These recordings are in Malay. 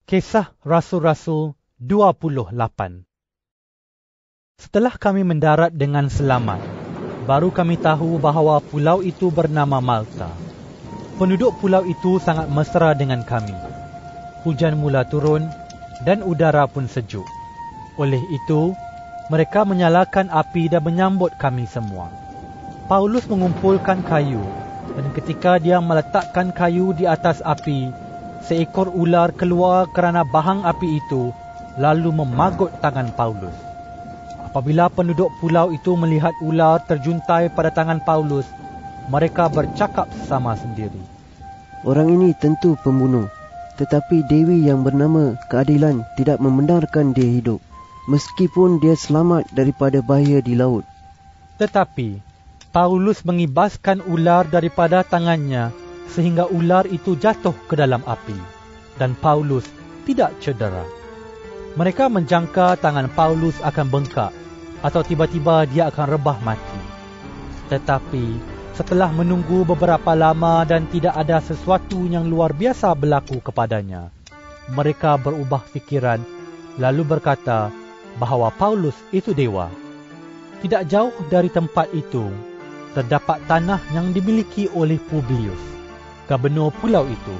Kisah Rasul-Rasul 28. Setelah kami mendarat dengan selamat, baru kami tahu bahawa pulau itu bernama Malta. Penduduk pulau itu sangat mesra dengan kami. Hujan mula turun dan udara pun sejuk. Oleh itu, mereka menyalakan api dan menyambut kami semua. Paulus mengumpulkan kayu, dan ketika dia meletakkan kayu di atas api, seekor ular keluar kerana bahang api itu, lalu memagut tangan Paulus. Apabila penduduk pulau itu melihat ular terjuntai pada tangan Paulus, mereka bercakap sesama sendiri, "Orang ini tentu pembunuh, tetapi Dewi yang bernama Keadilan tidak membenarkan dia hidup, meskipun dia selamat daripada bahaya di laut." Tetapi Paulus mengibaskan ular daripada tangannya, sehingga ular itu jatuh ke dalam api, dan Paulus tidak cedera. Mereka menjangka tangan Paulus akan bengkak, atau tiba-tiba dia akan rebah mati. Tetapi setelah menunggu beberapa lama dan tidak ada sesuatu yang luar biasa berlaku kepadanya, mereka berubah fikiran, lalu berkata bahawa Paulus itu dewa. Tidak jauh dari tempat itu, terdapat tanah yang dimiliki oleh Publius, gubernur pulau itu.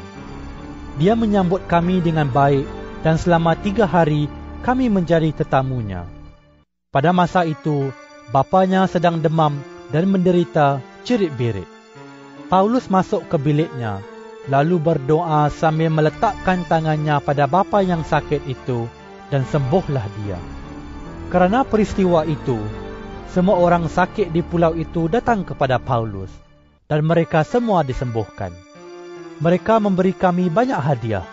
Dia menyambut kami dengan baik, dan selama 3 hari kami menjadi tetamunya. Pada masa itu, bapanya sedang demam dan menderita cerit-berit. Paulus masuk ke biliknya, lalu berdoa sambil meletakkan tangannya pada bapa yang sakit itu, dan sembuhlah dia. Kerana peristiwa itu, semua orang sakit di pulau itu datang kepada Paulus, dan mereka semua disembuhkan. Mereka memberi kami banyak hadiah,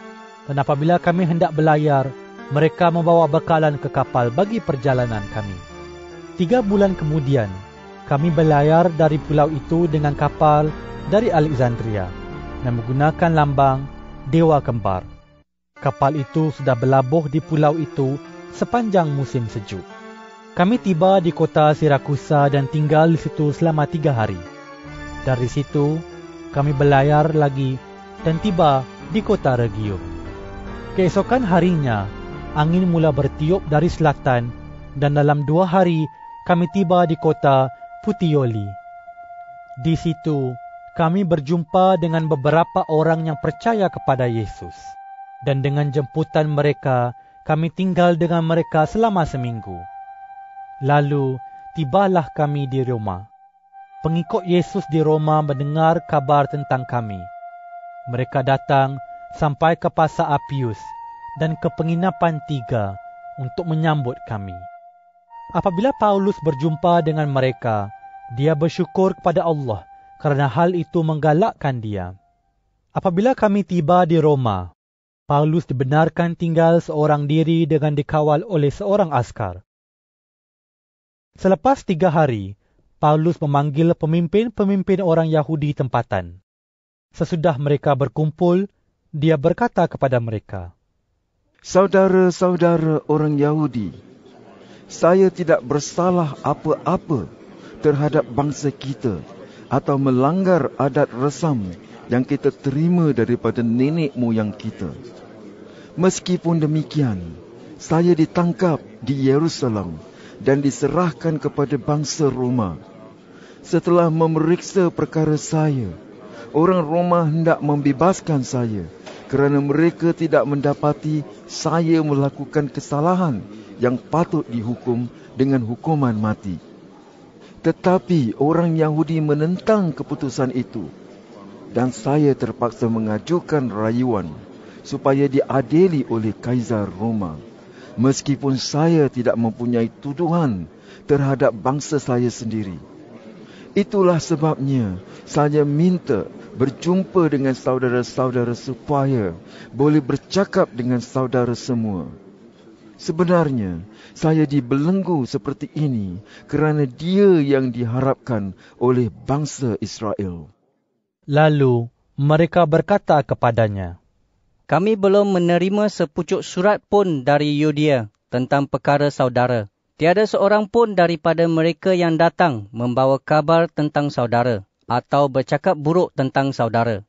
dan apabila kami hendak berlayar, mereka membawa bekalan ke kapal bagi perjalanan kami. 3 bulan kemudian, kami berlayar dari pulau itu dengan kapal dari Alexandria, dan menggunakan lambang Dewa Kembar. Kapal itu sudah berlabuh di pulau itu sepanjang musim sejuk. Kami tiba di kota Sirakusa dan tinggal di situ selama 3 hari. Dari situ, kami berlayar lagi dan tiba di kota Regium. Keesokan harinya, angin mula bertiup dari selatan, dan dalam 2 hari kami tiba di kota Puteoli. Di situ, kami berjumpa dengan beberapa orang yang percaya kepada Yesus, dan dengan jemputan mereka, kami tinggal dengan mereka selama seminggu. Lalu, tibalah kami di Roma. Pengikut Yesus di Roma mendengar kabar tentang kami. Mereka datang sampai ke Pasar Apius dan ke penginapan 3 untuk menyambut kami. Apabila Paulus berjumpa dengan mereka, dia bersyukur kepada Allah kerana hal itu menggalakkan dia. Apabila kami tiba di Roma, Paulus dibenarkan tinggal seorang diri dengan dikawal oleh seorang askar. Selepas 3 hari, Paulus memanggil pemimpin-pemimpin orang Yahudi tempatan. Sesudah mereka berkumpul, dia berkata kepada mereka, "Saudara-saudara orang Yahudi, saya tidak bersalah apa-apa terhadap bangsa kita atau melanggar adat resam yang kita terima daripada nenek moyang kita. Meskipun demikian, saya ditangkap di Yerusalem dan diserahkan kepada bangsa Roma. Setelah memeriksa perkara saya, orang Roma hendak membebaskan saya kerana mereka tidak mendapati saya melakukan kesalahan yang patut dihukum dengan hukuman mati. Tetapi orang Yahudi menentang keputusan itu, dan saya terpaksa mengajukan rayuan supaya diadili oleh Kaisar Roma, meskipun saya tidak mempunyai tuduhan terhadap bangsa saya sendiri. Itulah sebabnya saya minta berjumpa dengan saudara-saudara supaya boleh bercakap dengan saudara semua. Sebenarnya, saya dibelenggu seperti ini kerana dia yang diharapkan oleh bangsa Israel." Lalu mereka berkata kepadanya, "Kami belum menerima sepucuk surat pun dari Yudea tentang perkara saudara. Tiada seorang pun daripada mereka yang datang membawa kabar tentang saudara atau bercakap buruk tentang saudara.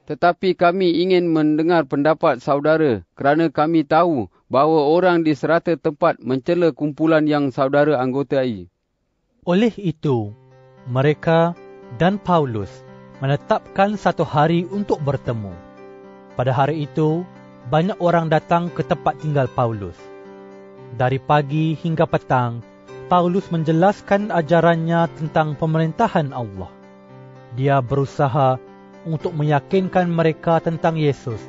Tetapi kami ingin mendengar pendapat saudara kerana kami tahu bahawa orang di serata tempat mencela kumpulan yang saudara anggotai. Oleh itu, mereka dan Paulus menetapkan satu hari untuk bertemu. Pada hari itu, banyak orang datang ke tempat tinggal Paulus. Dari pagi hingga petang, Paulus menjelaskan ajarannya tentang pemerintahan Allah. Dia berusaha untuk meyakinkan mereka tentang Yesus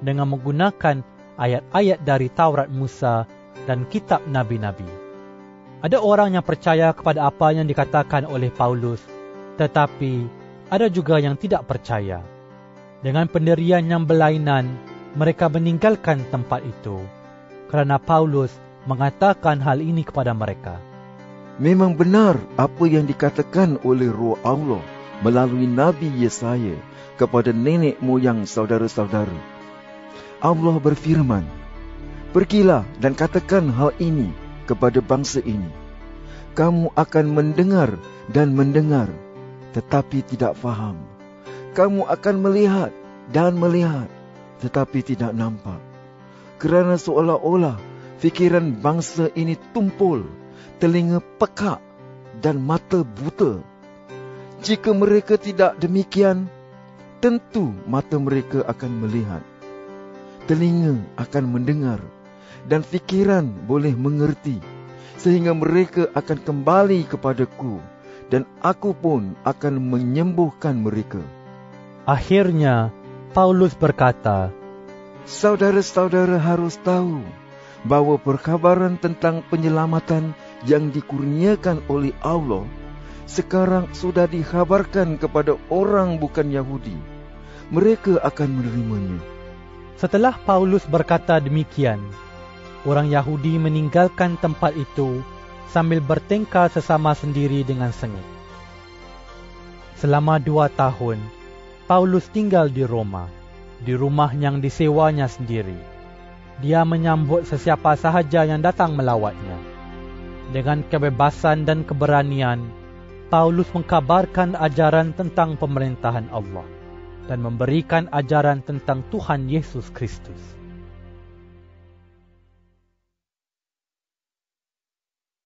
dengan menggunakan ayat-ayat dari Taurat Musa dan kitab Nabi-Nabi. Ada orang yang percaya kepada apa yang dikatakan oleh Paulus, tetapi ada juga yang tidak percaya. Dengan pendirian yang berlainan, mereka meninggalkan tempat itu, kerana Paulus mengatakan hal ini kepada mereka. Memang benar apa yang dikatakan oleh Roh Allah melalui Nabi Yesaya kepada nenek moyang saudara-saudara. Allah berfirman, "Pergilah dan katakan hal ini kepada bangsa ini. Kamu akan mendengar dan mendengar, tetapi tidak faham. Kamu akan melihat dan melihat, tetapi tidak nampak. Kerana seolah-olah fikiran bangsa ini tumpul, telinga pekak dan mata buta. Jika mereka tidak demikian, tentu mata mereka akan melihat, telinga akan mendengar, dan fikiran boleh mengerti, sehingga mereka akan kembali kepadaku, dan aku pun akan menyembuhkan mereka." Akhirnya, Paulus berkata, Saudara-saudara harus tahu bahawa perkabaran tentang penyelamatan yang dikurniakan oleh Allah sekarang sudah dikhabarkan kepada orang bukan Yahudi. Mereka akan menerimanya. Setelah Paulus berkata demikian, orang Yahudi meninggalkan tempat itu sambil bertengkar sesama sendiri dengan sengit. Selama 2 tahun, Paulus tinggal di Roma, di rumah yang disewanya sendiri. Dia menyambut sesiapa sahaja yang datang melawatnya. Dengan kebebasan dan keberanian, Paulus mengkabarkan ajaran tentang pemerintahan Allah dan memberikan ajaran tentang Tuhan Yesus Kristus.